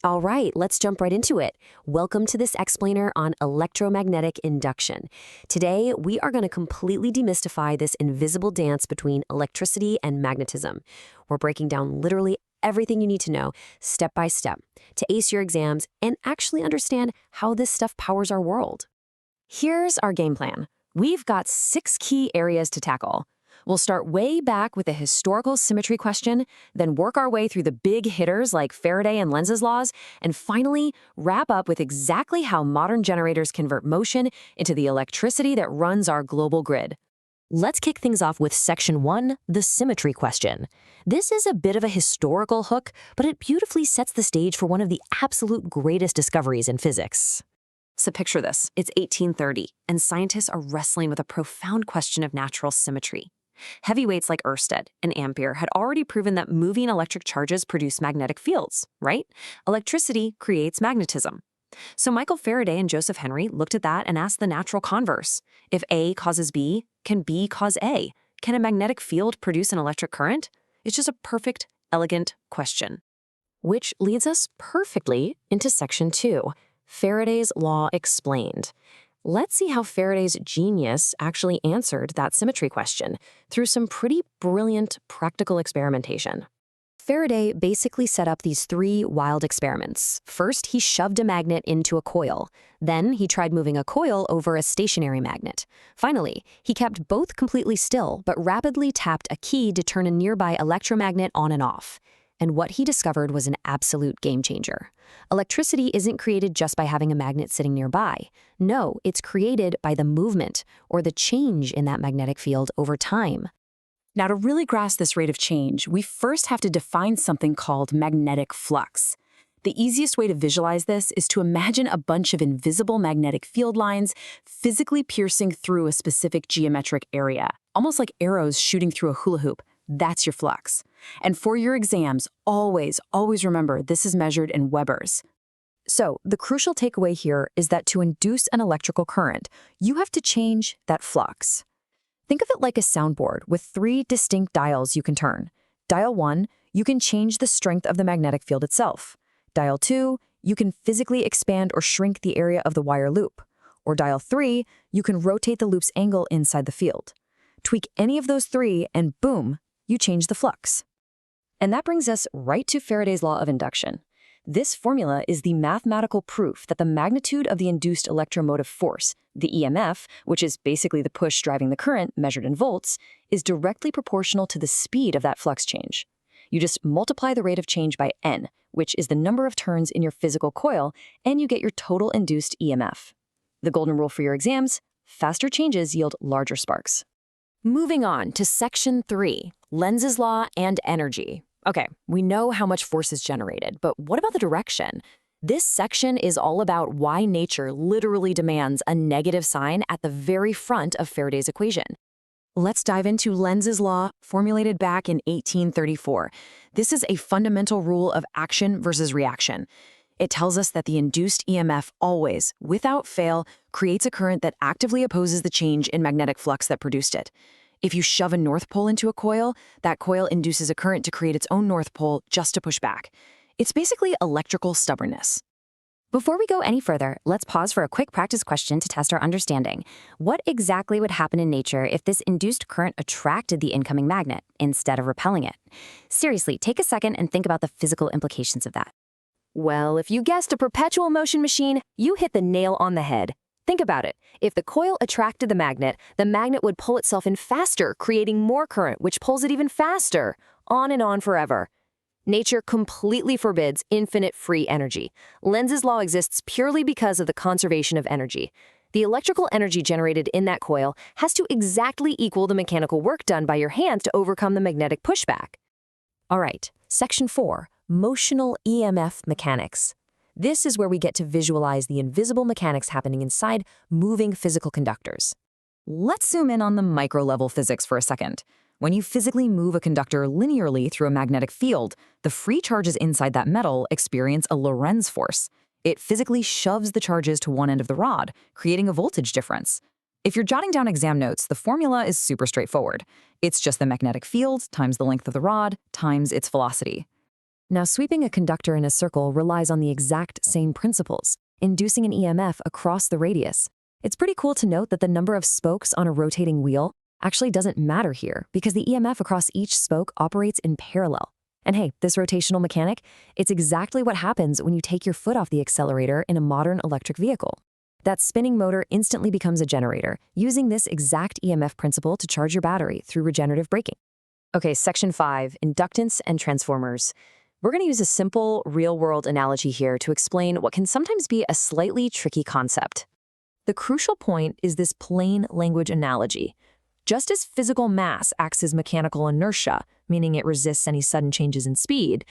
All right, let's jump right into it. Welcome to this explainer on electromagnetic induction. Today, we are going to completely demystify this invisible dance between electricity and magnetism. We're breaking down literally everything you need to know, step by step, to ace your exams and actually understand how this stuff powers our world. Here's our game plan. We've got 6 key areas to tackle. We'll start way back with a historical symmetry question, then work our way through the big hitters like Faraday and Lenz's laws, and finally wrap up with exactly how modern generators convert motion into the electricity that runs our global grid. Let's kick things off with Section 1, the symmetry question. This is a bit of a historical hook, but it beautifully sets the stage for one of the absolute greatest discoveries in physics. So picture this, it's 1830, and scientists are wrestling with a profound question of natural symmetry. Heavyweights like Ørsted and Ampere had already proven that moving electric charges produce magnetic fields, right? Electricity creates magnetism. So Michael Faraday and Joseph Henry looked at that and asked the natural converse. If A causes B, can B cause A? Can a magnetic field produce an electric current? It's just a perfect, elegant question. Which leads us perfectly into Section 2, Faraday's law explained. Let's see how Faraday's genius actually answered that symmetry question through some pretty brilliant practical experimentation. Faraday basically set up these 3 wild experiments. First, he shoved a magnet into a coil. Then, he tried moving a coil over a stationary magnet. Finally, he kept both completely still, but rapidly tapped a key to turn a nearby electromagnet on and off. And what he discovered was an absolute game changer. Electricity isn't created just by having a magnet sitting nearby. No, it's created by the movement or the change in that magnetic field over time. Now, to really grasp this rate of change, we first have to define something called magnetic flux. The easiest way to visualize this is to imagine a bunch of invisible magnetic field lines physically piercing through a specific geometric area, almost like arrows shooting through a hula hoop. That's your flux. And for your exams, always remember this is measured in Webers. So the crucial takeaway here is that to induce an electrical current, you have to change that flux. Think of it like a soundboard with 3 distinct dials you can turn. Dial 1, you can change the strength of the magnetic field itself. Dial 2, you can physically expand or shrink the area of the wire loop. Or dial 3, you can rotate the loop's angle inside the field. Tweak any of those 3 and boom, you change the flux. And that brings us right to Faraday's law of induction. This formula is the mathematical proof that the magnitude of the induced electromotive force, the EMF, which is basically the push driving the current measured in volts, is directly proportional to the speed of that flux change. You just multiply the rate of change by N, which is the number of turns in your physical coil, and you get your total induced EMF. The golden rule for your exams: faster changes yield larger sparks. Moving on to Section 3, Lenz's law and energy. Okay, we know how much force is generated, but what about the direction? This section is all about why nature literally demands a negative sign at the very front of Faraday's equation. Let's dive into Lenz's law, formulated back in 1834. This is a fundamental rule of action versus reaction. It tells us that the induced EMF always, without fail, creates a current that actively opposes the change in magnetic flux that produced it. If you shove a north pole into a coil, that coil induces a current to create its own north pole just to push back. It's basically electrical stubbornness. Before we go any further, let's pause for a quick practice question to test our understanding. What exactly would happen in nature if this induced current attracted the incoming magnet instead of repelling it? Seriously, take a second and think about the physical implications of that. Well, if you guessed a perpetual motion machine, you hit the nail on the head. Think about it. If the coil attracted the magnet would pull itself in faster, creating more current, which pulls it even faster, on and on forever. Nature completely forbids infinite free energy. Lenz's law exists purely because of the conservation of energy. The electrical energy generated in that coil has to exactly equal the mechanical work done by your hands to overcome the magnetic pushback. All right, Section 4, Motional EMF mechanics. This is where we get to visualize the invisible mechanics happening inside moving physical conductors. Let's zoom in on the micro-level physics for a second. When you physically move a conductor linearly through a magnetic field, the free charges inside that metal experience a Lorentz force. It physically shoves the charges to one end of the rod, creating a voltage difference. If you're jotting down exam notes, the formula is super straightforward. It's just the magnetic field times the length of the rod times its velocity. Now, sweeping a conductor in a circle relies on the exact same principles, inducing an EMF across the radius. It's pretty cool to note that the number of spokes on a rotating wheel actually doesn't matter here because the EMF across each spoke operates in parallel. And hey, this rotational mechanic, it's exactly what happens when you take your foot off the accelerator in a modern electric vehicle. That spinning motor instantly becomes a generator, using this exact EMF principle to charge your battery through regenerative braking. Okay, Section 5, Inductance and Transformers. We're going to use a simple, real-world analogy here to explain what can sometimes be a slightly tricky concept. The crucial point is this plain language analogy. Just as physical mass acts as mechanical inertia, meaning it resists any sudden changes in speed,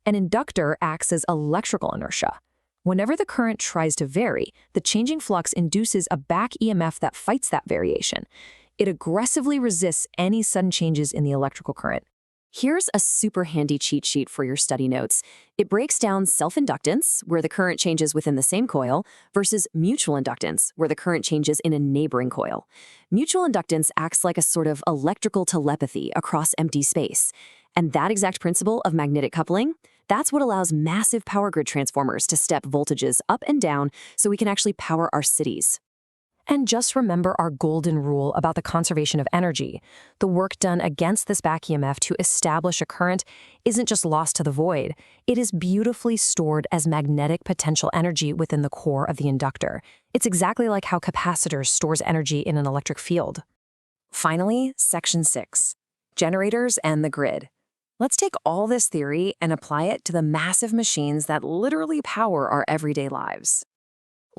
an inductor acts as electrical inertia. Whenever the current tries to vary, the changing flux induces a back EMF that fights that variation. It aggressively resists any sudden changes in the electrical current. Here's a super handy cheat sheet for your study notes. It breaks down self-inductance, where the current changes within the same coil, versus mutual inductance, where the current changes in a neighboring coil. Mutual inductance acts like a sort of electrical telepathy across empty space. And that exact principle of magnetic coupling, that's what allows massive power grid transformers to step voltages up and down so we can actually power our cities. And just remember our golden rule about the conservation of energy. The work done against this back EMF to establish a current isn't just lost to the void. It is beautifully stored as magnetic potential energy within the core of the inductor. It's exactly like how capacitors stores energy in an electric field. Finally, Section 6, Generators and the Grid. Let's take all this theory and apply it to the massive machines that literally power our everyday lives.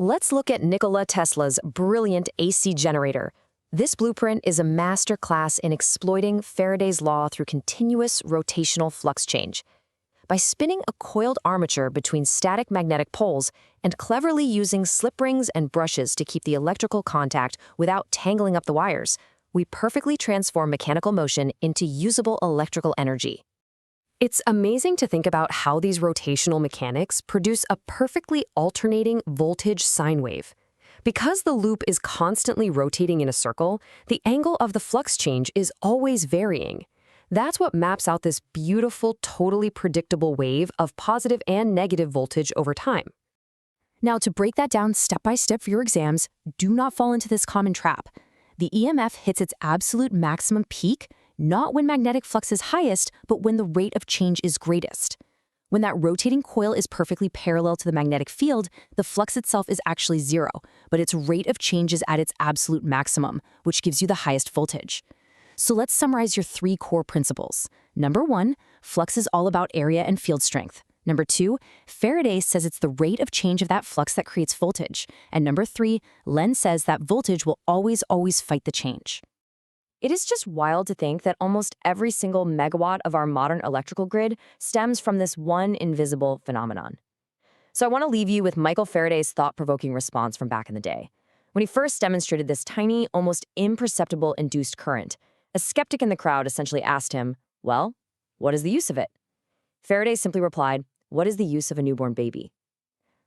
Let's look at Nikola Tesla's brilliant AC generator. This blueprint is a masterclass in exploiting Faraday's law through continuous rotational flux change. By spinning a coiled armature between static magnetic poles and cleverly using slip rings and brushes to keep the electrical contact without tangling up the wires, we perfectly transform mechanical motion into usable electrical energy. It's amazing to think about how these rotational mechanics produce a perfectly alternating voltage sine wave. Because the loop is constantly rotating in a circle, the angle of the flux change is always varying. That's what maps out this beautiful, totally predictable wave of positive and negative voltage over time. Now, to break that down step by step for your exams, do not fall into this common trap. The EMF hits its absolute maximum peak not when magnetic flux is highest, but when the rate of change is greatest. When that rotating coil is perfectly parallel to the magnetic field, the flux itself is actually zero, but its rate of change is at its absolute maximum, which gives you the highest voltage. So let's summarize your 3 core principles. Number 1, flux is all about area and field strength. Number 2, Faraday says it's the rate of change of that flux that creates voltage. And number 3, Lenz says that voltage will always fight the change. It is just wild to think that almost every single megawatt of our modern electrical grid stems from this one invisible phenomenon. So I want to leave you with Michael Faraday's thought-provoking response from back in the day. When he first demonstrated this tiny, almost imperceptible induced current, a skeptic in the crowd essentially asked him, well, what is the use of it? Faraday simply replied, what is the use of a newborn baby?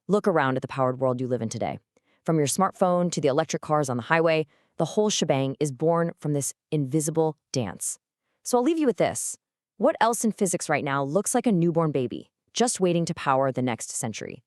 Look around at the powered world you live in today. From your smartphone to the electric cars on the highway, the whole shebang is born from this invisible dance. So I'll leave you with this. What else in physics right now looks like a newborn baby, just waiting to power the next century?